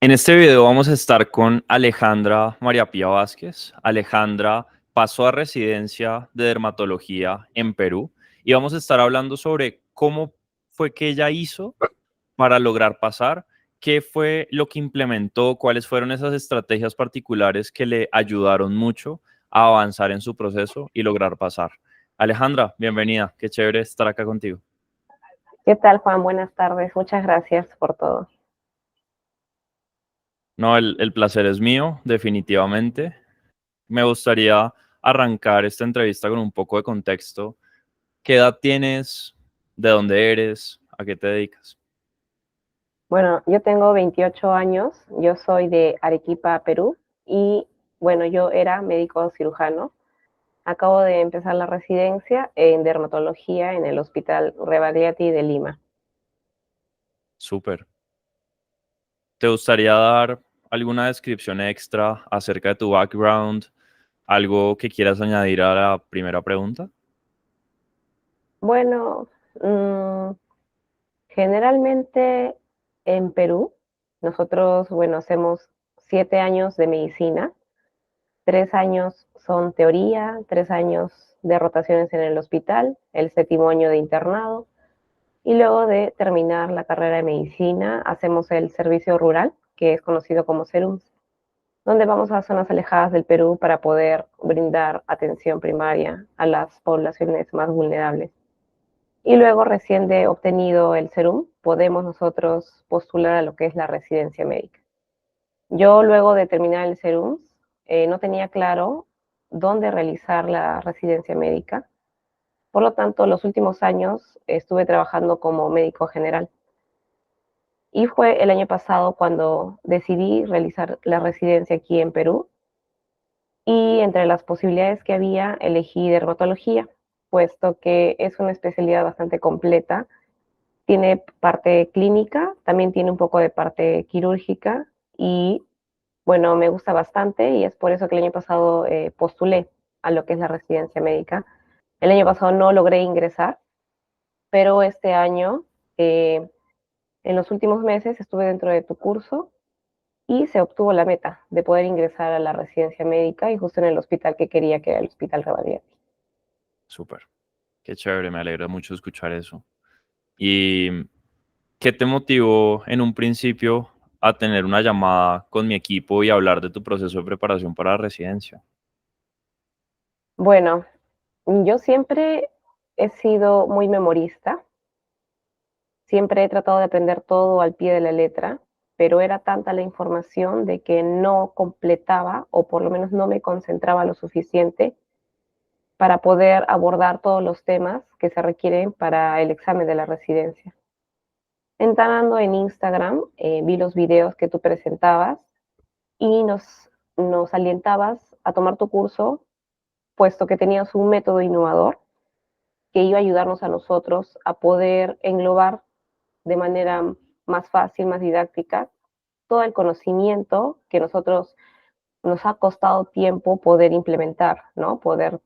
En este video vamos a estar con Alejandra María Pía Vázquez. Alejandra pasó a residencia de dermatología en Perú y vamos a estar hablando sobre cómo fue que ella hizo para lograr pasar, qué fue lo que implementó, cuáles fueron esas estrategias particulares que le ayudaron mucho a avanzar en su proceso y lograr pasar. Alejandra, bienvenida, qué chévere estar acá contigo. ¿Qué tal, Juan? Buenas tardes. Muchas gracias por todo. No, el placer es mío, definitivamente. Me gustaría arrancar esta entrevista con un poco de contexto. ¿Qué edad tienes? ¿De dónde eres? ¿A qué te dedicas? Bueno, yo tengo 28 años, yo soy de Arequipa, Perú, y bueno, yo era médico cirujano. Acabo de empezar la residencia en dermatología en el Hospital Rebagliati de Lima. Súper. ¿Te gustaría dar alguna descripción extra acerca de tu background? ¿Algo que quieras añadir a la primera pregunta? Bueno, generalmente en Perú, nosotros, bueno, hacemos 7 años de medicina. 3 años son teoría, 3 años de rotaciones en el hospital, el séptimo año de internado, y luego de terminar la carrera de medicina hacemos el servicio rural, que es conocido como SERUMS, donde vamos a zonas alejadas del Perú para poder brindar atención primaria a las poblaciones más vulnerables. Y luego, recién de obtenido el SERUM, podemos nosotros postular a lo que es la residencia médica. Yo, luego de terminar el SERUM, no tenía claro dónde realizar la residencia médica. Por lo tanto, los últimos años estuve trabajando como médico general. Y fue el año pasado cuando decidí realizar la residencia aquí en Perú. Y entre las posibilidades que había, elegí dermatología, puesto que es una especialidad bastante completa. Tiene parte clínica, también tiene un poco de parte quirúrgica y bueno, me gusta bastante y es por eso que el año pasado postulé a lo que es la residencia médica. El año pasado no logré ingresar, pero este año, en los últimos meses, estuve dentro de tu curso y se obtuvo la meta de poder ingresar a la residencia médica y justo en el hospital que quería, que era el Hospital Rebagliati. Súper. Qué chévere, me alegra mucho escuchar eso. ¿Y qué te motivó en un principio a tener una llamada con mi equipo y hablar de tu proceso de preparación para la residencia? Bueno, yo siempre he sido muy memorista, siempre he tratado de aprender todo al pie de la letra, pero era tanta la información de que no completaba o por lo menos no me concentraba lo suficiente para poder abordar todos los temas que se requieren para el examen de la residencia. Entrando en Instagram, vi los videos que tú presentabas y nos alientabas a tomar tu curso, puesto que tenías un método innovador que iba a ayudarnos a nosotros a poder englobar de manera más fácil, más didáctica, todo el conocimiento que nosotros nos ha costado tiempo poder implementar, ¿no? Poder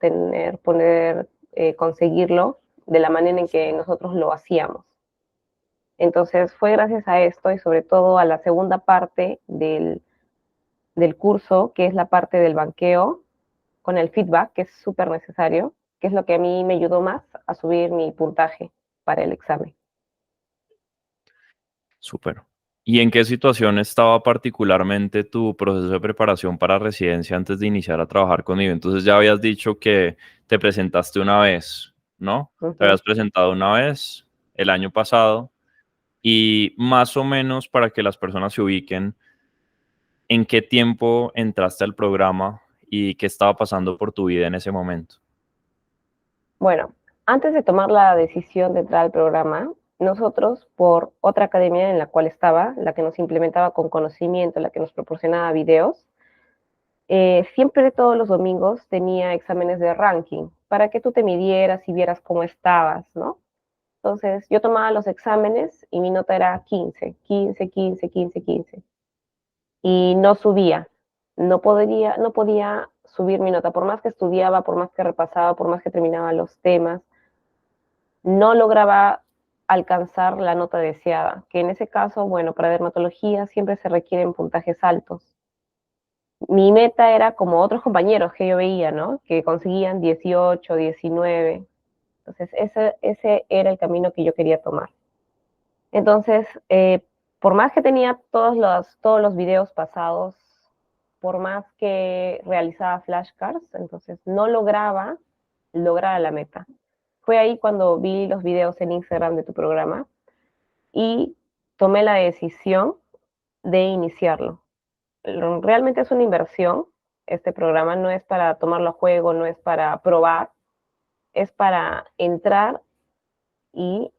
conseguirlo de la manera en que nosotros lo hacíamos. Entonces fue gracias a esto y sobre todo a la segunda parte del curso, que es la parte del banqueo, con el feedback, que es súper necesario, que es lo que a mí me ayudó más a subir mi puntaje para el examen. Súper. ¿Y en qué situación estaba particularmente tu proceso de preparación para residencia antes de iniciar a trabajar conmigo? Entonces ya habías dicho que te presentaste una vez, ¿no? Uh Te -huh. habías presentado una vez el año pasado y más o menos para que las personas se ubiquen, ¿en qué tiempo entraste al programa y qué estaba pasando por tu vida en ese momento? Bueno, antes de tomar la decisión de entrar al programa, nosotros, por otra academia en la cual estaba, la que nos implementaba con conocimiento, la que nos proporcionaba videos, siempre todos los domingos tenía exámenes de ranking para que tú te midieras y vieras cómo estabas, ¿no? Entonces, yo tomaba los exámenes y mi nota era 15, 15, 15, 15, 15. Y no subía, no podía subir mi nota, por más que estudiaba, por más que repasaba, por más que terminaba los temas, no lograba alcanzar la nota deseada, que en ese caso, bueno, para dermatología siempre se requieren puntajes altos. Mi meta era como otros compañeros que yo veía, ¿no? Que conseguían 18, 19. Entonces, ese era el camino que yo quería tomar. Entonces, por más que tenía todos los videos pasados, por más que realizaba flashcards, entonces no lograba lograr la meta. Fue ahí cuando vi los videos en Instagram de tu programa y tomé la decisión de iniciarlo. Realmente es una inversión. Este programa no es para tomarlo a juego, no es para probar, es para entrar y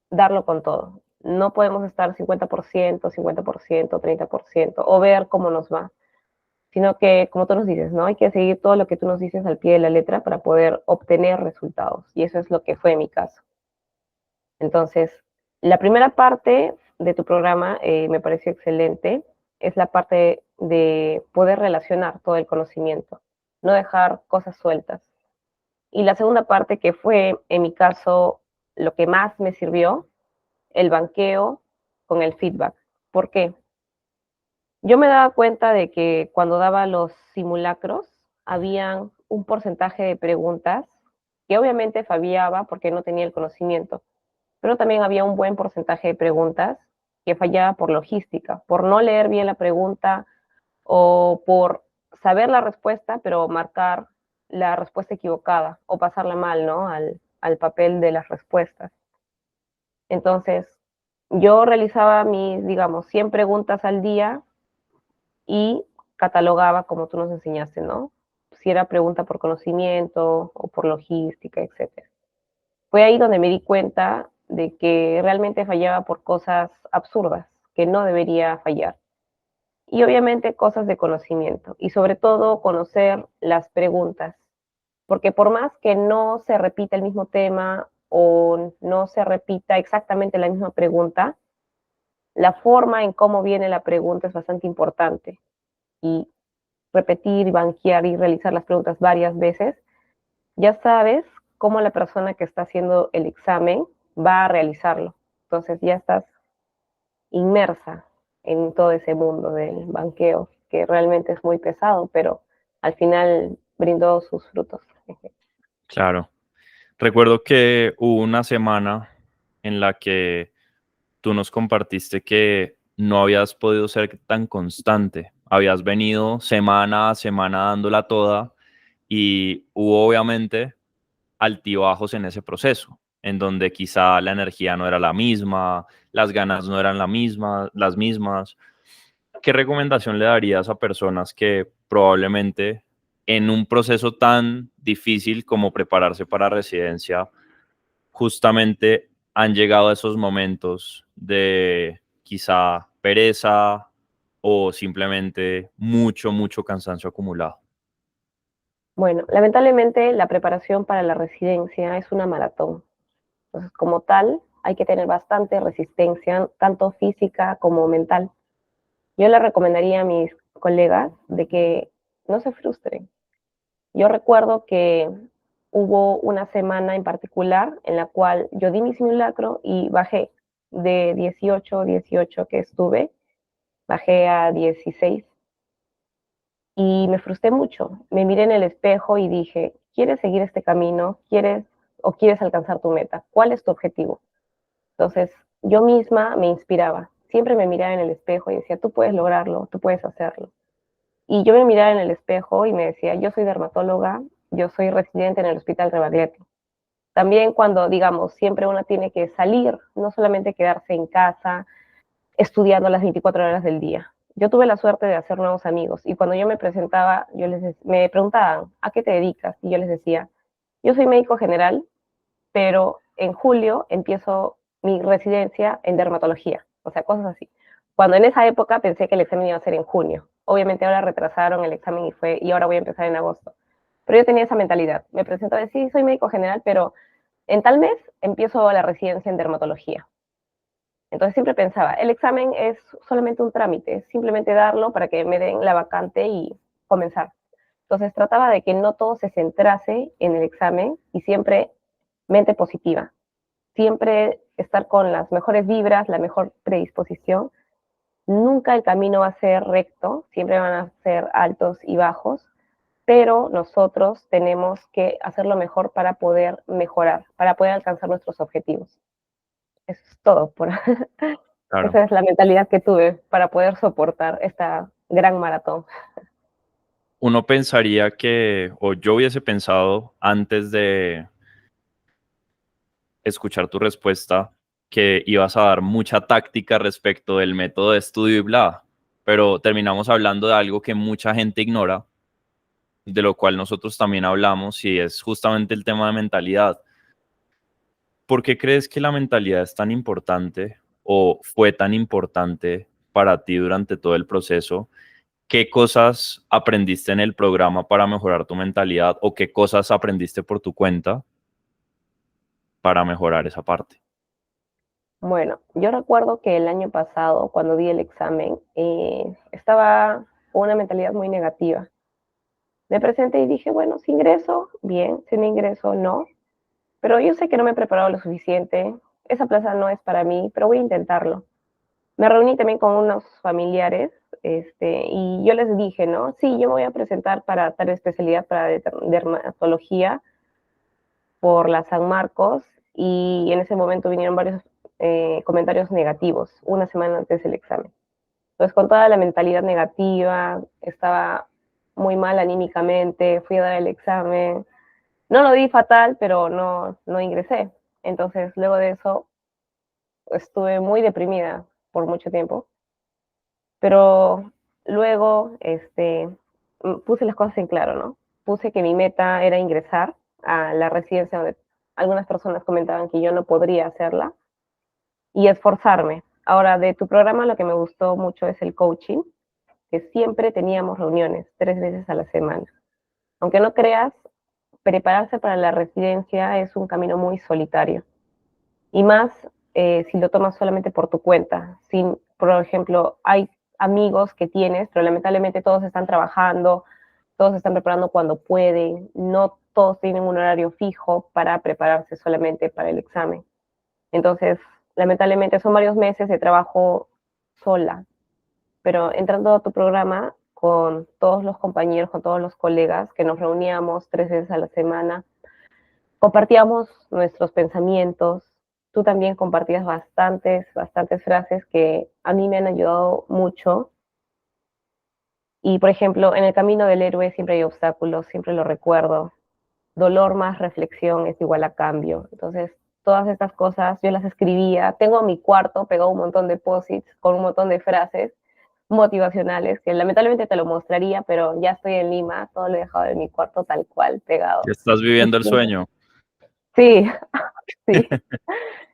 darlo con todo. No podemos estar 50%, 50%, 30% o ver cómo nos va, sino que, como tú nos dices, ¿no? Hay que seguir todo lo que tú nos dices al pie de la letra para poder obtener resultados. Y eso es lo que fue mi caso. Entonces, la primera parte de tu programa me pareció excelente. Es la parte de poder relacionar todo el conocimiento, no dejar cosas sueltas. Y la segunda parte, que fue, en mi caso, lo que más me sirvió, el banqueo con el feedback. ¿Por qué? Yo me daba cuenta de que cuando daba los simulacros, había un porcentaje de preguntas que obviamente fallaba porque no tenía el conocimiento, pero también había un buen porcentaje de preguntas que fallaba por logística, por no leer bien la pregunta o por saber la respuesta, pero marcar la respuesta equivocada o pasarla mal, ¿no? Al papel de las respuestas. Entonces, yo realizaba mis, digamos, 100 preguntas al día y catalogaba como tú nos enseñaste, ¿no? Si era pregunta por conocimiento o por logística, etcétera. Fue ahí donde me di cuenta de que realmente fallaba por cosas absurdas, que no debería fallar. Y obviamente cosas de conocimiento y sobre todo conocer las preguntas, porque por más que no se repita el mismo tema o no se repita exactamente la misma pregunta, la forma en cómo viene la pregunta es bastante importante y repetir, banquear y realizar las preguntas varias veces, ya sabes cómo la persona que está haciendo el examen va a realizarlo. Entonces ya estás inmersa en todo ese mundo del banqueo, que realmente es muy pesado, pero al final brindó sus frutos. Claro. Recuerdo que hubo una semana en la que tú nos compartiste que no habías podido ser tan constante. Habías venido semana a semana dándola toda y hubo obviamente altibajos en ese proceso, en donde quizá la energía no era la misma, las ganas no eran las mismas. ¿Qué recomendación le darías a personas que probablemente en un proceso tan difícil como prepararse para residencia, justamente han llegado a esos momentos de quizá pereza o simplemente mucho cansancio acumulado? Bueno, lamentablemente la preparación para la residencia es una maratón. Entonces, como tal, hay que tener bastante resistencia, tanto física como mental. Yo le recomendaría a mis colegas de que no se frustren. Yo recuerdo que hubo una semana en particular en la cual yo di mi simulacro y bajé de 18 que estuve, bajé a 16 y me frustré mucho. Me miré en el espejo y dije, ¿quieres seguir este camino? ¿Quieres o quieres alcanzar tu meta? ¿Cuál es tu objetivo? Entonces, yo misma me inspiraba. Siempre me miraba en el espejo y decía, tú puedes lograrlo, tú puedes hacerlo. Y yo me miraba en el espejo y me decía, yo soy dermatóloga, yo soy residente en el Hospital Rebagliati. También cuando, digamos, siempre uno tiene que salir, no solamente quedarse en casa estudiando las 24 horas del día. Yo tuve la suerte de hacer nuevos amigos y cuando yo me presentaba, me preguntaban, ¿a qué te dedicas? Y yo les decía, yo soy médico general, pero en julio empiezo mi residencia en dermatología, o sea, cosas así. Cuando en esa época pensé que el examen iba a ser en junio. Obviamente ahora retrasaron el examen y ahora voy a empezar en agosto. Pero yo tenía esa mentalidad. Me presento a decir, sí, soy médico general, pero en tal mes empiezo la residencia en dermatología. Entonces siempre pensaba, el examen es solamente un trámite, es simplemente darlo para que me den la vacante y comenzar. Entonces trataba de que no todo se centrase en el examen y siempre mente positiva. Siempre estar con las mejores vibras, la mejor predisposición. Nunca el camino va a ser recto, siempre van a ser altos y bajos, pero nosotros tenemos que hacerlo mejor para poder mejorar, para poder alcanzar nuestros objetivos. Eso es todo. Claro. Esa es la mentalidad que tuve para poder soportar esta gran maratón. Uno pensaría que, o yo hubiese pensado antes de escuchar tu respuesta, que ibas a dar mucha táctica respecto del método de estudio y bla, pero terminamos hablando de algo que mucha gente ignora, de lo cual nosotros también hablamos, y es justamente el tema de mentalidad. ¿Por qué crees que la mentalidad es tan importante o fue tan importante para ti durante todo el proceso? ¿Qué cosas aprendiste en el programa para mejorar tu mentalidad o qué cosas aprendiste por tu cuenta para mejorar esa parte? Bueno, yo recuerdo que el año pasado, cuando di el examen, estaba con una mentalidad muy negativa. Me presenté y dije, bueno, si ingreso, bien, si no ingreso, no. Pero yo sé que no me he preparado lo suficiente, esa plaza no es para mí, pero voy a intentarlo. Me reuní también con unos familiares y yo les dije, ¿no? Sí, yo me voy a presentar para tal especialidad, para dermatología, por la San Marcos, y en ese momento vinieron varios comentarios negativos, una semana antes del examen. Entonces, con toda la mentalidad negativa, estaba muy mal anímicamente, fui a dar el examen, no lo di fatal, pero no ingresé. Entonces, luego de eso, estuve muy deprimida por mucho tiempo, pero luego puse las cosas en claro, ¿no? Puse que mi meta era ingresar a la residencia donde algunas personas comentaban que yo no podría hacerla y esforzarme. Ahora, de tu programa lo que me gustó mucho es el coaching, que siempre teníamos reuniones 3 veces a la semana. Aunque no creas, prepararse para la residencia es un camino muy solitario. Y más si lo tomas solamente por tu cuenta. Sin, por ejemplo, hay amigos que tienes, pero lamentablemente todos están trabajando, todos están preparando cuando pueden, no todos tienen un horario fijo para prepararse solamente para el examen. Entonces, lamentablemente son varios meses de trabajo sola, pero entrando a tu programa con todos los compañeros, con todos los colegas, que nos reuníamos 3 veces a la semana, compartíamos nuestros pensamientos. Tú también compartías bastantes frases que a mí me han ayudado mucho. Y, por ejemplo, en el camino del héroe siempre hay obstáculos, siempre lo recuerdo. Dolor más reflexión es igual a cambio. Entonces, todas estas cosas yo las escribía. Tengo en mi cuarto pegado un montón de posits con un montón de frases motivacionales que lamentablemente te lo mostraría, pero ya estoy en Lima, todo lo he dejado en mi cuarto tal cual, pegado. ¿Estás viviendo el sueño? Sí, sí,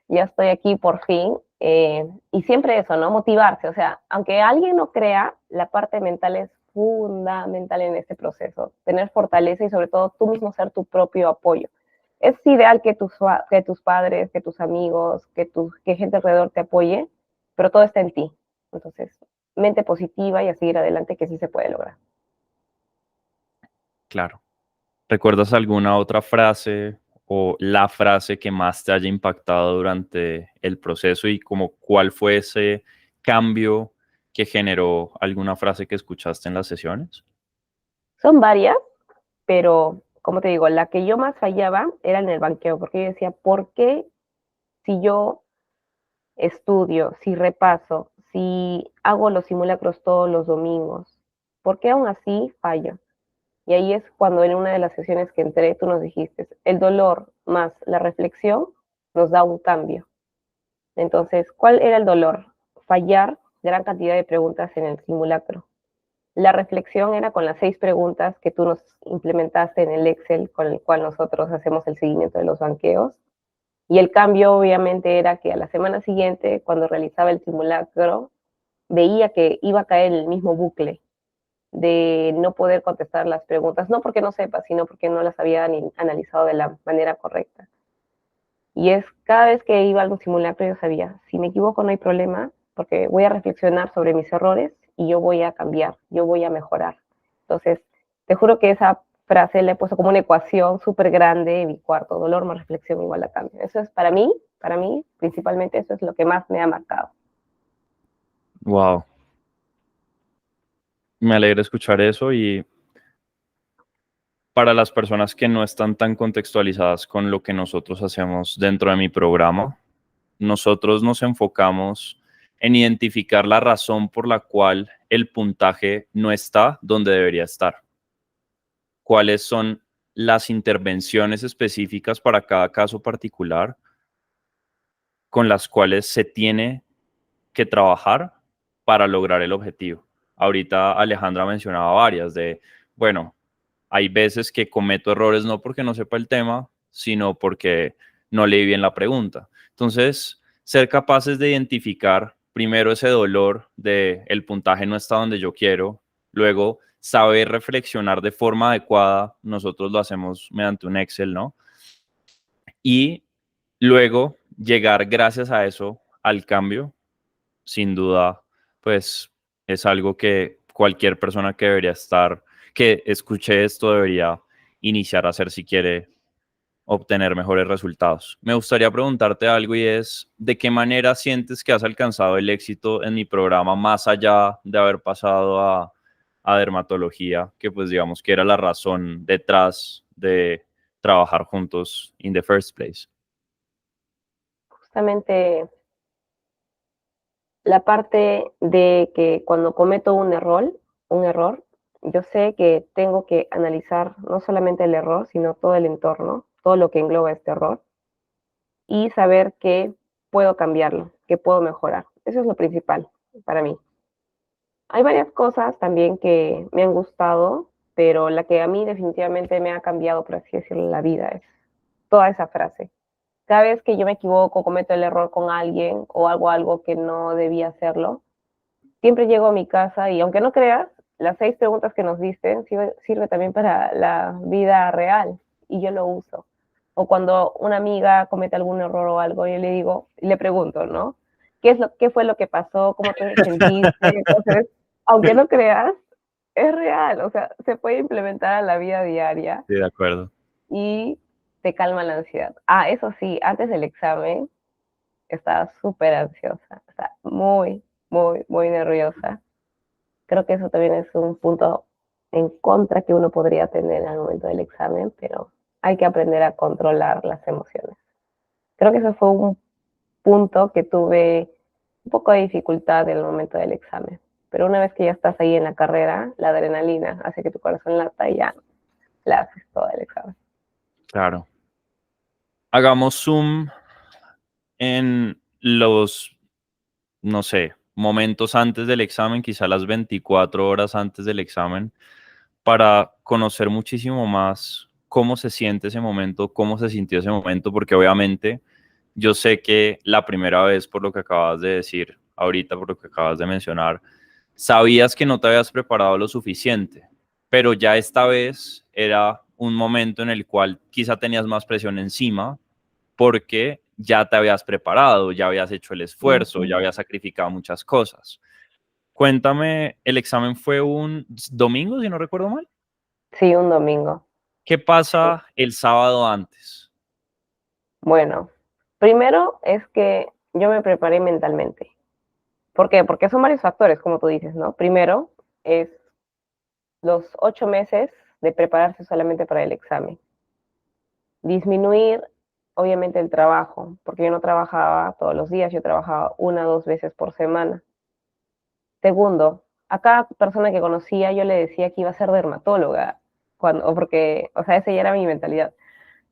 ya estoy aquí por fin. Y siempre eso, ¿no? Motivarse. O sea, aunque alguien no crea, la parte mental es fundamental en este proceso. Tener fortaleza y sobre todo tú mismo ser tu propio apoyo. Es ideal que tus padres, que tus amigos, que gente alrededor te apoye, pero todo está en ti. Entonces, mente positiva y a seguir adelante que sí se puede lograr. Claro. ¿Recuerdas alguna otra frase o la frase que más te haya impactado durante el proceso y como cuál fue ese cambio que generó alguna frase que escuchaste en las sesiones? Son varias, pero como te digo, la que yo más fallaba era en el banqueo, porque yo decía, ¿por qué si yo estudio, si repaso, si hago los simulacros todos los domingos, ¿por qué aún así fallo? Y ahí es cuando en una de las sesiones que entré tú nos dijiste, el dolor más la reflexión nos da un cambio. Entonces, ¿cuál era el dolor? Fallar gran cantidad de preguntas en el simulacro. La reflexión era con las 6 preguntas que tú nos implementaste en el Excel con el cual nosotros hacemos el seguimiento de los banqueos. Y el cambio obviamente era que a la semana siguiente, cuando realizaba el simulacro, veía que iba a caer en el mismo bucle de no poder contestar las preguntas, no porque no sepa, sino porque no las había ni analizado de la manera correcta. Y es cada vez que iba a algún simulacro yo sabía, si me equivoco no hay problema, porque voy a reflexionar sobre mis errores y yo voy a cambiar, yo voy a mejorar. Entonces, te juro que esa frase la he puesto como una ecuación súper grande en mi cuarto, dolor más reflexión igual a cambio. Eso es para mí Para mí, principalmente eso es lo que más me ha marcado. Wow, me alegra escuchar eso y para las personas que no están tan contextualizadas con lo que nosotros hacemos dentro de mi programa, nosotros nos enfocamos en identificar la razón por la cual el puntaje no está donde debería estar. Cuáles son las intervenciones específicas para cada caso particular con las cuales se tiene que trabajar para lograr el objetivo. Ahorita Alejandra mencionaba varias de, bueno, hay veces que cometo errores no porque no sepa el tema, sino porque no leí bien la pregunta. Entonces, ser capaces de identificar primero ese dolor de el puntaje no está donde yo quiero, luego saber reflexionar de forma adecuada, nosotros lo hacemos mediante un Excel, ¿no? Y luego llegar gracias a eso al cambio, sin duda, pues es algo que cualquier persona que debería estar, que escuche esto debería iniciar a hacer si quiere obtener mejores resultados. Me gustaría preguntarte algo y es, ¿de qué manera sientes que has alcanzado el éxito en mi programa más allá de haber pasado a dermatología, que pues digamos que era la razón detrás de trabajar juntos in the first place? Justamente la parte de que cuando cometo un error, yo sé que tengo que analizar no solamente el error, sino todo el entorno, todo lo que engloba este error y saber que puedo cambiarlo, que puedo mejorar. Eso es lo principal para mí. Hay varias cosas también que me han gustado, pero la que a mí definitivamente me ha cambiado, por así decirlo, la vida es toda esa frase. Cada vez que yo me equivoco, cometo el error con alguien o hago algo que no debía hacerlo, siempre llego a mi casa y aunque no creas, las 6 preguntas que nos diste sirve también para la vida real y yo lo uso. O cuando una amiga comete algún error o algo, yo le digo, le pregunto, ¿no? ¿Qué fue lo que pasó? ¿Cómo te sentiste? Entonces, aunque no creas, es real, o sea, se puede implementar a la vida diaria Sí, de acuerdo. y te calma la ansiedad. Ah, eso sí, antes del examen estaba súper ansiosa, o sea, muy, muy, muy nerviosa. Creo que eso también es un punto en contra que uno podría tener al momento del examen, pero hay que aprender a controlar las emociones. Creo que ese fue un punto que tuve un poco de dificultad en el momento del examen. Pero una vez que ya estás ahí en la carrera, la adrenalina hace que tu corazón lata y ya la haces todo el examen. Claro. Hagamos zoom en los, no sé, momentos antes del examen, quizá las 24 horas antes del examen, para conocer muchísimo más cómo se siente ese momento, cómo se sintió ese momento, porque obviamente yo sé que la primera vez, por lo que acabas de decir ahorita, por lo que acabas de mencionar, sabías que no te habías preparado lo suficiente, pero ya esta vez era un momento en el cual quizá tenías más presión encima porque ya te habías preparado, ya habías hecho el esfuerzo, ya habías sacrificado muchas cosas. Cuéntame, el examen fue un domingo, si no recuerdo mal. Sí, un domingo. ¿Qué pasa el sábado antes? Bueno, primero es que yo me preparé mentalmente. ¿Por qué? Porque son varios factores, como tú dices, ¿no? Primero es los 8 meses de prepararse solamente para el examen. Disminuir, obviamente, el trabajo, porque yo no trabajaba todos los días, yo trabajaba 1 o 2 veces por semana. Segundo, a cada persona que conocía yo le decía que iba a ser dermatóloga, porque, o sea, esa ya era mi mentalidad.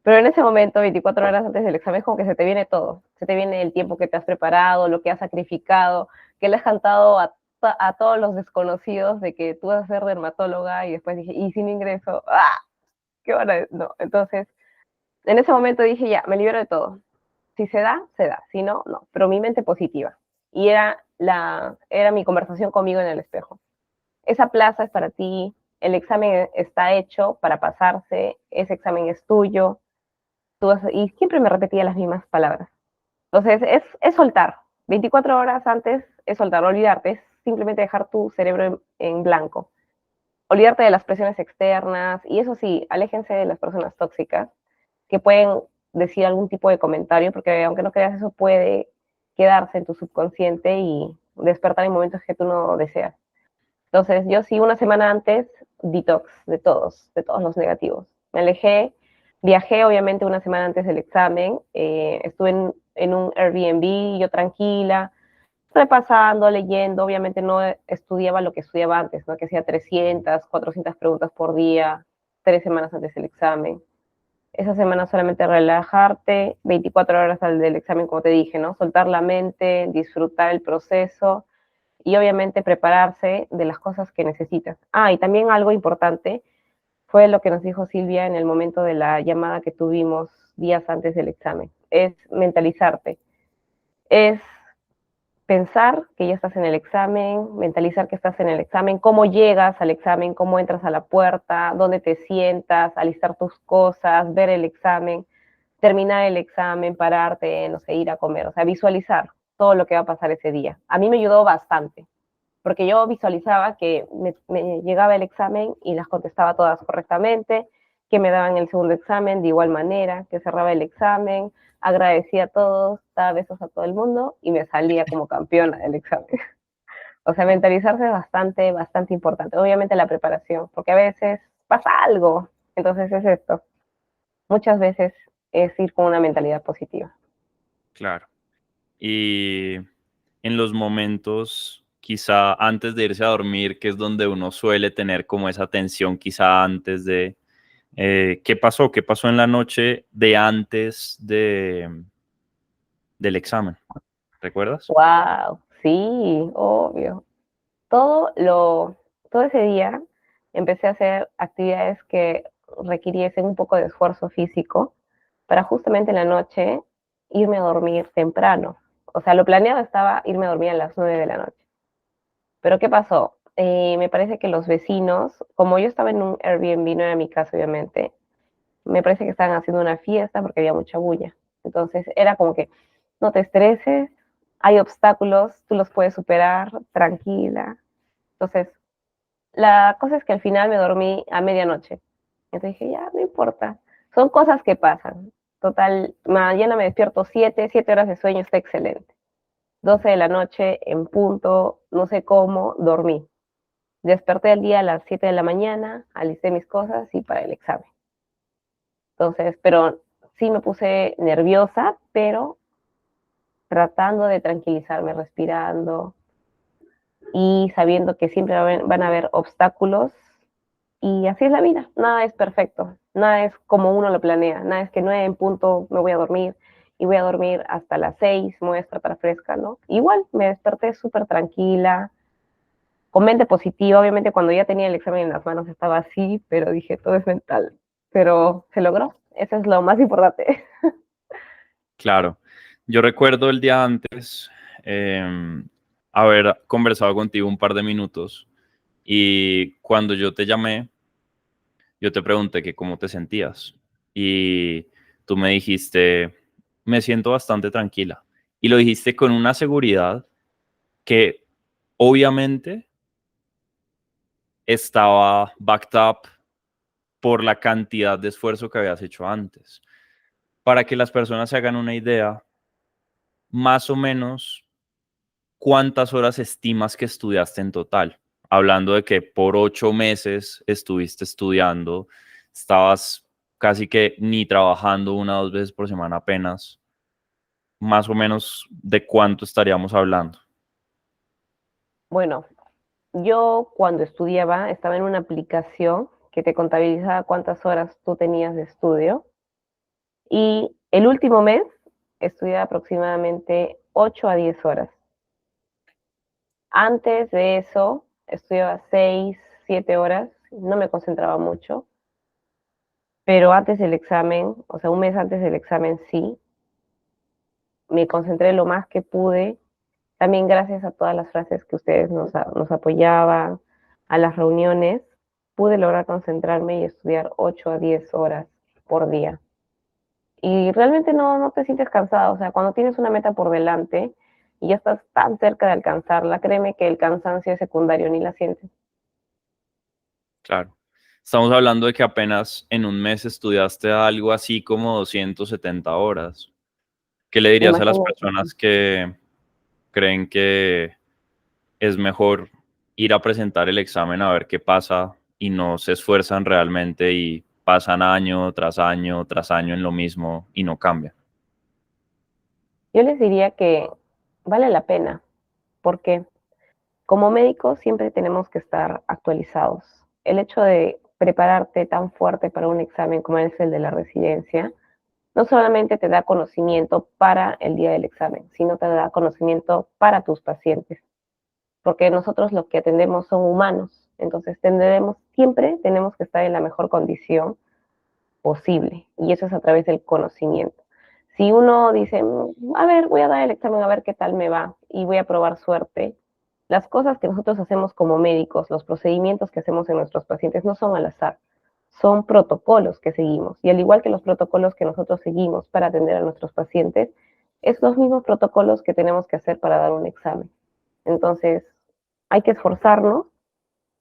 Pero en ese momento, 24 horas antes del examen, es como que se te viene todo. Se te viene el tiempo que te has preparado, lo que has sacrificado, que le has cantado a todos los desconocidos de que tú vas a ser dermatóloga y después dije, ¿y sin ingreso? ¡Ah! ¿Qué hora? No, entonces, en ese momento dije, ya, me libero de todo. Si se da, se da. Si no, no. Pero mi mente positiva. Y era mi conversación conmigo en el espejo. Esa plaza es para ti, el examen está hecho para pasarse, ese examen es tuyo, y siempre me repetía las mismas palabras. Entonces, es soltar. 24 horas antes es soltar, olvidarte, es simplemente dejar tu cerebro en blanco. Olvidarte de las presiones externas, y eso sí, aléjense de las personas tóxicas que pueden decir algún tipo de comentario, porque aunque no creas, eso puede quedarse en tu subconsciente y despertar en momentos que tú no deseas. Entonces, yo sí, una semana antes, detox de todos los negativos. Me alejé, viajé obviamente una semana antes del examen, estuve en un Airbnb, yo tranquila, repasando, leyendo, obviamente no estudiaba lo que estudiaba antes, ¿no? Que hacía 300, 400 preguntas por día, 3 semanas antes del examen. Esa semana solamente relajarte, 24 horas al del examen, como te dije, ¿no? Soltar la mente, disfrutar el proceso y obviamente prepararse de las cosas que necesitas. Ah, y también algo importante fue lo que nos dijo Silvia en el momento de la llamada que tuvimos días antes del examen, es mentalizarte, es pensar que ya estás en el examen, mentalizar que estás en el examen, cómo llegas al examen, cómo entras a la puerta, dónde te sientas, alistar tus cosas, ver el examen, terminar el examen, pararte, no sé, ir a comer, o sea, visualizar todo lo que va a pasar ese día. A mí me ayudó bastante, porque yo visualizaba que me llegaba el examen y las contestaba todas correctamente, que me daban el segundo examen de igual manera, que cerraba el examen, agradecía a todos, daba besos a todo el mundo y me salía como campeona del examen. O sea, mentalizarse es bastante, bastante importante. Obviamente la preparación, porque a veces pasa algo, entonces es esto. Muchas veces es ir con una mentalidad positiva. Claro. Y en los momentos, quizá antes de irse a dormir, que es donde uno suele tener como esa tensión, quizá antes de... ¿qué pasó? ¿Qué pasó en la noche de antes del examen? ¿Recuerdas? Wow, sí, obvio. todo, lo, todo ese día empecé a hacer actividades que requiriesen un poco de esfuerzo físico para justamente en la noche irme a dormir temprano. O sea, lo planeado estaba irme a dormir a las 9 de la noche. Pero ¿qué pasó? Me parece que los vecinos, como yo estaba en un Airbnb, no era mi casa obviamente, me parece que estaban haciendo una fiesta porque había mucha bulla. Entonces era como que no te estreses, hay obstáculos, tú los puedes superar, tranquila. Entonces, la cosa es que al final me dormí a medianoche. Entonces dije, ya, no importa. Son cosas que pasan. Total, mañana me despierto 7 horas de sueño, está excelente. 12 de la noche, en punto, no sé cómo, dormí. Desperté el día a las 7 de la mañana, alisté mis cosas y para el examen. Entonces, pero sí me puse nerviosa, pero tratando de tranquilizarme, respirando y sabiendo que siempre van a haber obstáculos. Y así es la vida, nada es perfecto, nada es como uno lo planea, nada es que 9 en punto me voy a dormir y voy a dormir hasta las 6, me voy a despertar fresca, ¿no? Igual me desperté súper tranquila, con mente positiva, obviamente cuando ya tenía el examen en las manos estaba así, pero dije, todo es mental, pero se logró, eso es lo más importante. Claro. Yo recuerdo el día antes haber conversado contigo un par de minutos y cuando yo te llamé, yo te pregunté que cómo te sentías y tú me dijiste, me siento bastante tranquila. Y lo dijiste con una seguridad que obviamente estaba backed up por la cantidad de esfuerzo que habías hecho antes. Para que las personas se hagan una idea, más o menos, ¿cuántas horas estimas que estudiaste en total? Hablando de que por 8 meses estuviste estudiando, estabas casi que ni trabajando 1 o 2 veces por semana apenas, más o menos de cuánto estaríamos hablando. Bueno, yo cuando estudiaba estaba en una aplicación que te contabilizaba cuántas horas tú tenías de estudio y el último mes estudiaba aproximadamente 8 a 10 horas. Antes de eso, estudiaba 6, 7 horas, no me concentraba mucho, pero antes del examen, o sea, un mes antes del examen sí, me concentré lo más que pude, también gracias a todas las frases que ustedes nos apoyaban, a las reuniones, pude lograr concentrarme y estudiar 8 a 10 horas por día. Y realmente no te sientes cansado, o sea, cuando tienes una meta por delante y ya estás tan cerca de alcanzarla, créeme que el cansancio es secundario, ni la sientes. Claro. Estamos hablando de que apenas en un mes estudiaste algo así como 270 horas. ¿Qué le dirías a las Imagínate. personas que creen que es mejor ir a presentar el examen a ver qué pasa y no se esfuerzan realmente y pasan año tras año tras año en lo mismo y no cambian? Yo les diría que vale la pena, porque como médicos siempre tenemos que estar actualizados. El hecho de prepararte tan fuerte para un examen como es el de la residencia, no solamente te da conocimiento para el día del examen, sino te da conocimiento para tus pacientes, porque nosotros lo que atendemos son humanos, entonces siempre tenemos que estar en la mejor condición posible, y eso es a través del conocimiento. Si uno dice, a ver, voy a dar el examen a ver qué tal me va y voy a probar suerte, las cosas que nosotros hacemos como médicos, los procedimientos que hacemos en nuestros pacientes no son al azar, son protocolos que seguimos. Y al igual que los protocolos que nosotros seguimos para atender a nuestros pacientes, es los mismos protocolos que tenemos que hacer para dar un examen. Entonces, hay que esforzarnos,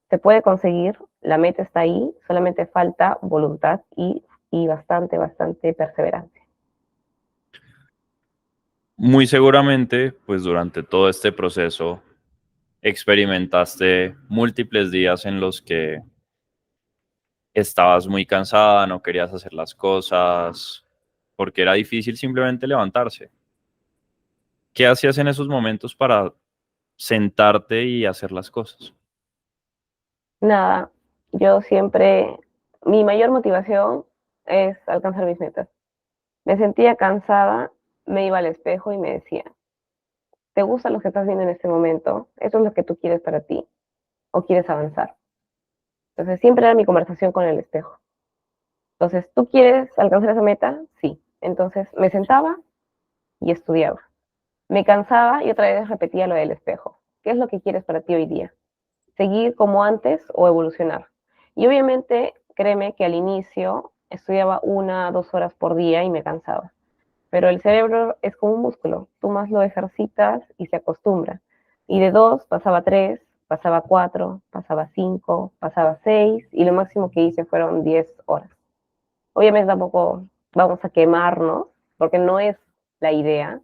se puede conseguir, la meta está ahí, solamente falta voluntad y bastante, bastante perseverancia. Muy seguramente, pues durante todo este proceso experimentaste múltiples días en los que estabas muy cansada, no querías hacer las cosas, porque era difícil simplemente levantarse. ¿Qué hacías en esos momentos para sentarte y hacer las cosas? Nada, yo siempre, mi mayor motivación es alcanzar mis metas. Me sentía cansada, me iba al espejo y me decía, ¿te gusta lo que estás viendo en este momento? ¿Eso es lo que tú quieres para ti? ¿O quieres avanzar? Entonces siempre era mi conversación con el espejo. Entonces, ¿tú quieres alcanzar esa meta? Sí. Entonces me sentaba y estudiaba. Me cansaba y otra vez repetía lo del espejo. ¿Qué es lo que quieres para ti hoy día? ¿Seguir como antes o evolucionar? Y obviamente, créeme que al inicio estudiaba 1, 2 horas por día y me cansaba. Pero el cerebro es como un músculo. Tú más lo ejercitas y se acostumbra. Y de 2 pasaba a 3, pasaba a 4, pasaba a 5, pasaba a 6 y lo máximo que hice fueron 10 horas. Obviamente tampoco vamos a quemarnos porque no es la idea,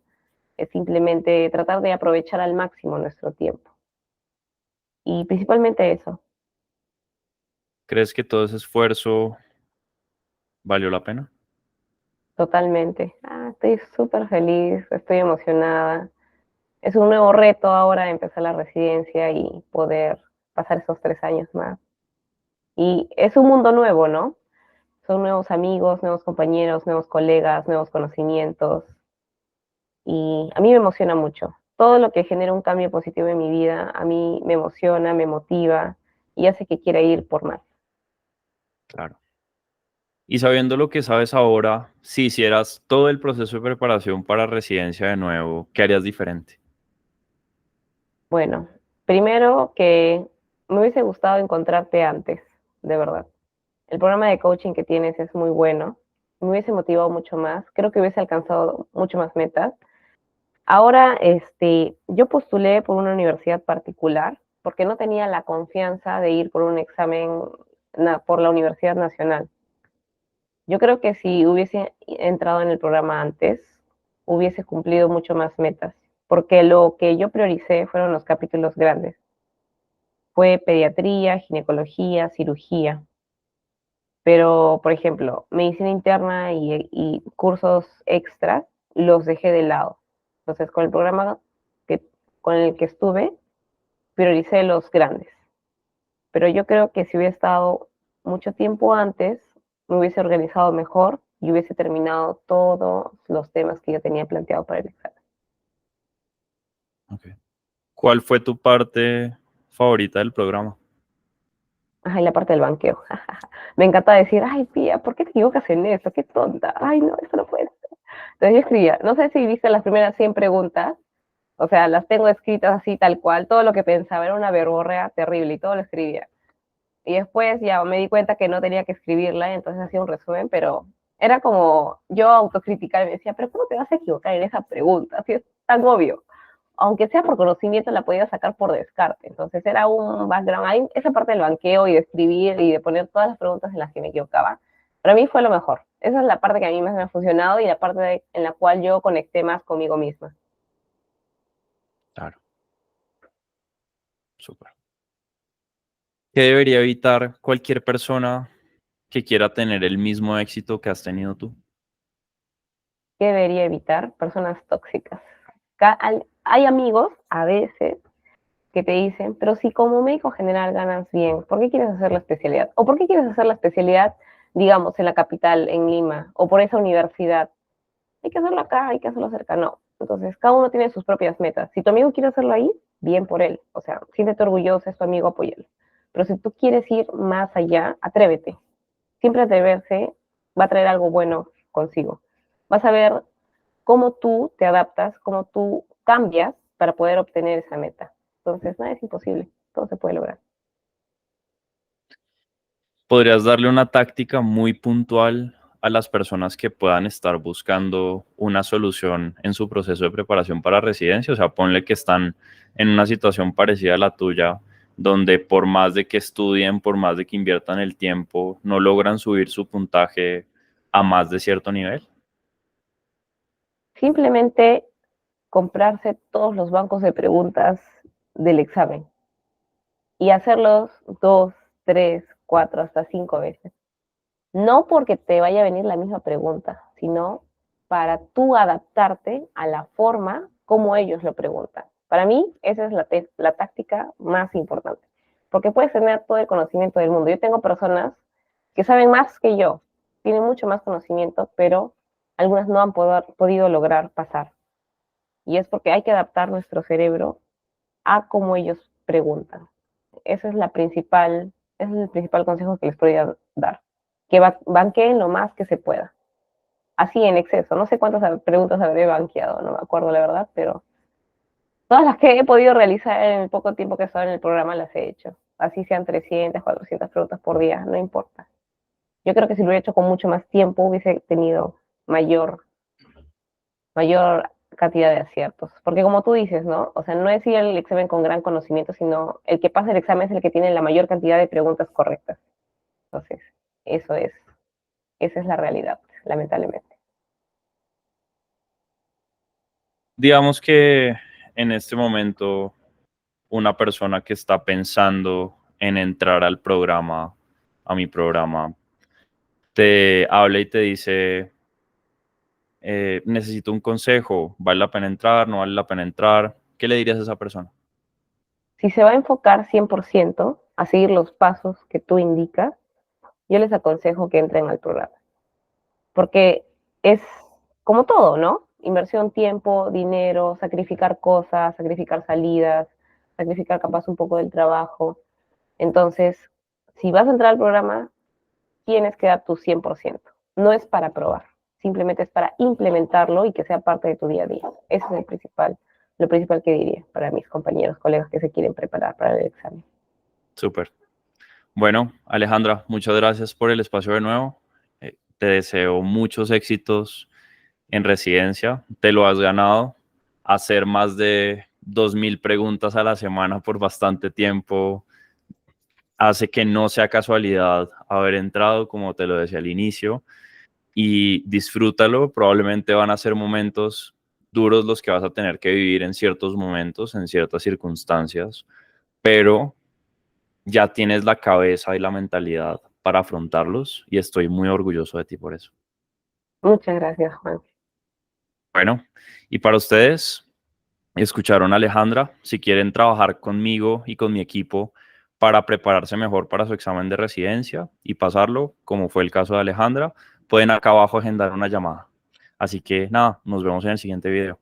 es simplemente tratar de aprovechar al máximo nuestro tiempo. Y principalmente eso, ¿Crees que todo ese esfuerzo valió la pena? totalmente. Estoy súper feliz, estoy emocionada. Es un nuevo reto ahora empezar la residencia y poder pasar esos 3 años más. Y es un mundo nuevo, ¿no? Son nuevos amigos, nuevos compañeros, nuevos colegas, nuevos conocimientos. Y a mí me emociona mucho. Todo lo que genera un cambio positivo en mi vida, a mí me emociona, me motiva y hace que quiera ir por más. Claro. Y sabiendo lo que sabes ahora, si hicieras todo el proceso de preparación para residencia de nuevo, ¿qué harías diferente? Bueno, primero que me hubiese gustado encontrarte antes, de verdad. El programa de coaching que tienes es muy bueno. Me hubiese motivado mucho más. Creo que hubiese alcanzado mucho más metas. Ahora, yo postulé por una universidad particular porque no tenía la confianza de ir por un examen por la Universidad Nacional. Yo creo que si hubiese entrado en el programa antes, hubiese cumplido mucho más metas, porque lo que yo prioricé fueron los capítulos grandes. Fue pediatría, ginecología, cirugía. Pero, por ejemplo, medicina interna y cursos extras los dejé de lado. Entonces, con el programa que, con el que estuve, prioricé los grandes. Pero yo creo que si hubiera estado mucho tiempo antes, me hubiese organizado mejor y hubiese terminado todos los temas que yo tenía planteado para el examen. Ok. ¿Cuál fue tu parte favorita del programa? Ay, la parte del banqueo. Me encanta decir, ay, Pía, ¿por qué te equivocas en esto? Qué tonta. Ay, no, eso no puede ser. Entonces yo escribía, no sé si viste las primeras 100 preguntas, o sea, las tengo escritas así tal cual, todo lo que pensaba era una verborrea terrible y todo lo escribía. Y después ya me di cuenta que no tenía que escribirla, entonces hacía un resumen, pero era como yo autocriticar y me decía, pero ¿cómo te vas a equivocar en esa pregunta? Si es tan obvio. aunque sea por conocimiento, la podía sacar por descarte. Entonces era un background. Ahí, esa parte del banqueo y de escribir y de poner todas las preguntas en las que me equivocaba, para mí fue lo mejor. Esa es la parte que a mí más me ha funcionado y la parte en la cual yo conecté más conmigo misma. Claro, súper. ¿Qué debería evitar cualquier persona que quiera tener el mismo éxito que has tenido tú? ¿Qué debería evitar? Personas tóxicas. Hay amigos, a veces, que te dicen, pero si como médico general ganas bien, ¿por qué quieres hacer la especialidad? ¿O por qué quieres hacer la especialidad, digamos, en la capital, en Lima, o por esa universidad? Hay que hacerlo acá, hay que hacerlo cerca, no. Entonces, cada uno tiene sus propias metas. Si tu amigo quiere hacerlo ahí, bien por él. O sea, siéntete orgulloso, es tu amigo, apóyalo. Pero si tú quieres ir más allá, atrévete. Siempre atreverse va a traer algo bueno consigo. Vas a ver cómo tú te adaptas, cómo tú cambias para poder obtener esa meta. Entonces, nada es imposible, todo se puede lograr. ¿Podrías darle una táctica muy puntual a las personas que puedan estar buscando una solución en su proceso de preparación para residencia? O sea, ponle que están en una situación parecida a la tuya, donde por más de que estudien, por más de que inviertan el tiempo, no logran subir su puntaje a más de cierto nivel. Simplemente comprarse todos los bancos de preguntas del examen y hacerlos 2, 3, 4, hasta 5 veces. No porque te vaya a venir la misma pregunta, sino para tú adaptarte a la forma como ellos lo preguntan. Para mí, esa es la táctica más importante, porque puedes tener todo el conocimiento del mundo. Yo tengo personas que saben más que yo, tienen mucho más conocimiento, pero algunas no han podido lograr pasar. Y es porque hay que adaptar nuestro cerebro a cómo ellos preguntan. Esa es ese es el principal consejo que les podría dar. Que banqueen lo más que se pueda. Así en exceso. No sé cuántas preguntas habré banqueado, no me acuerdo la verdad, pero todas las que he podido realizar en el poco tiempo que he estado en el programa las he hecho. Así sean 300, 400 preguntas por día, no importa. Yo creo que si lo hubiera hecho con mucho más tiempo hubiese tenido mayor cantidad de aciertos. Porque como tú dices, ¿no? O sea, no es ir al examen con gran conocimiento, sino el que pasa el examen es el que tiene la mayor cantidad de preguntas correctas. Entonces, eso es, esa es la realidad, lamentablemente. Digamos que en este momento una persona que está pensando en entrar al programa, a mi programa, te habla y te dice, necesito un consejo, ¿vale la pena entrar? ¿No vale la pena entrar? ¿Qué le dirías a esa persona? Si se va a enfocar 100% a seguir los pasos que tú indicas, yo les aconsejo que entren al programa. Porque es como todo, ¿no? Inversión, tiempo, dinero, sacrificar cosas, sacrificar salidas, sacrificar capaz un poco del trabajo. Entonces, si vas a entrar al programa, tienes que dar tu 100%. No es para probar, simplemente es para implementarlo y que sea parte de tu día a día. Eso es lo principal que diría para mis compañeros, colegas que se quieren preparar para el examen. Súper. Bueno, Alejandra, muchas gracias por el espacio de nuevo. Te deseo muchos éxitos en residencia. Te lo has ganado. Hacer más de 2.000 preguntas a la semana por bastante tiempo hace que no sea casualidad haber entrado, como te lo decía al inicio, y disfrútalo. Probablemente van a ser momentos duros los que vas a tener que vivir en ciertos momentos, en ciertas circunstancias, pero ya tienes la cabeza y la mentalidad para afrontarlos y estoy muy orgulloso de ti por eso. Muchas gracias, Juan. Bueno, y para ustedes, escucharon a Alejandra. Si quieren trabajar conmigo y con mi equipo para prepararse mejor para su examen de residencia y pasarlo, como fue el caso de Alejandra, pueden acá abajo agendar una llamada. Así que nada, nos vemos en el siguiente video.